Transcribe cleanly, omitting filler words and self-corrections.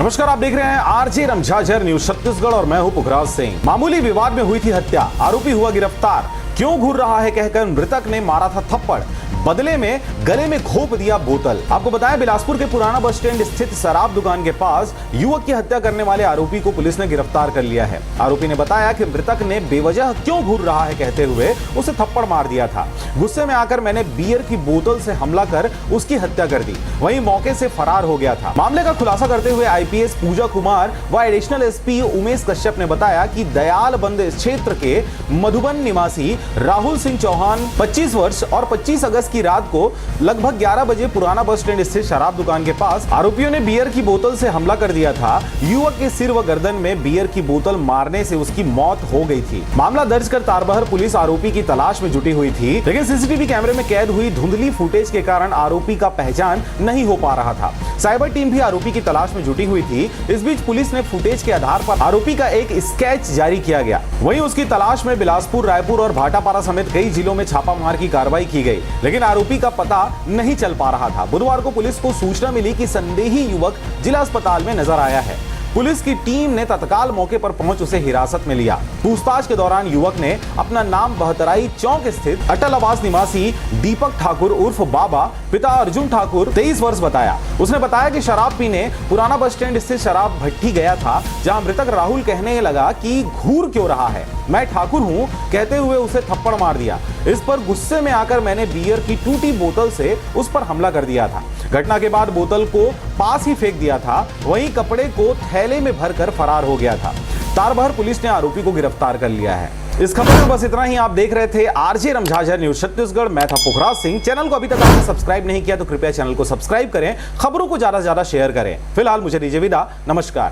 नमस्कार, आप देख रहे हैं आरजे रमझाझर न्यूज छत्तीसगढ़ और मैं हूं पुखराज सिंह। मामूली विवाद में हुई थी हत्या, आरोपी हुआ गिरफ्तार। क्यों घूर रहा है कहकर मृतक ने मारा था थप्पड़, बदले में गले में घोंप दिया बोतल। आपको बताएं, बिलासपुर के पुराना बस स्टैंड स्थित शराब दुकान के पास युवक की हत्या करने वाले आरोपी को पुलिस ने गिरफ्तार कर लिया है। आरोपी ने बताया कि मृतक ने बेवजह क्यों घूर रहा है कहते हुए उसे थप्पड़ मार दिया था। गुस्से में आकर मैंने बियर की बोतल से हमला कर उसकी हत्या कर दी, वहीं मौके से फरार हो गया था। मामले का खुलासा करते हुए आईपीएस पूजा कुमार व एडिशनल एसपी उमेश कश्यप ने बताया कि दयालबंद क्षेत्र के मधुबन निवासी राहुल सिंह चौहान 25 वर्ष और 25 अगस्त की रात को लगभग 11 बजे पुराना बस स्टैंड स्थित शराब दुकान के पास आरोपियों ने बियर की बोतल से हमला कर दिया था। युवक के सिर व गर्दन में बियर की बोतल मारने से उसकी मौत हो गई थी। मामला दर्ज कर तारबहार पुलिस आरोपी की तलाश में जुटी हुई थी, लेकिन सीसीटीवी कैमरे में कैद हुई धुंधली फुटेज के कारण आरोपी का पहचान नहीं हो पा रहा था। साइबर टीम भी आरोपी की तलाश में जुटी हुई थी। इस बीच पुलिस ने फुटेज के आधार पर आरोपी का एक स्केच जारी किया गया। वहीं उसकी तलाश में बिलासपुर, रायपुर और भाटापारा समेत कई जिलों में छापामार की कार्रवाई की गई, लेकिन आरोपी का पता नहीं चल पा रहा था। बुधवार को पुलिस को सूचना मिली कि संदेही युवक जिला अस्पताल में नजर आया है। पुलिस की टीम ने तत्काल मौके पर पहुंच उसे हिरासत में लिया। पूछताछ के दौरान युवक ने अपना नाम बहतराई चौक स्थित अटल आवास निवासी दीपक ठाकुर उर्फ बाबा, पिता अर्जुन ठाकुर 23 वर्ष बताया। उसने बताया कि शराब पीने पुराना बस स्टैंड स्थित शराब भट्टी गया था, जहां मृतक राहुल कहने लगा कि घूर क्यों रहा है, मैं ठाकुर हूं कहते हुए उसे थप्पड़ मार दिया। इस पर गुस्से में आकर मैंने बियर की टूटी बोतल से उस पर हमला कर दिया था। घटना के बाद बोतल को पास ही फेंक दिया था, वहीं कपड़े को थैले में भरकर फरार हो गया था। तारबहार पुलिस ने आरोपी को गिरफ्तार कर लिया है। इस खबर में बस इतना ही। आप देख रहे थे आरजे रमझाझर न्यूज छत्तीसगढ़, मैं था पुखराज सिंह। चैनल को अभी तक आपने सब्सक्राइब नहीं किया तो कृपया चैनल को सब्सक्राइब करें, खबरों को ज्यादा से ज्यादा शेयर करें। फिलहाल मुझे दीजिए विदा, नमस्कार।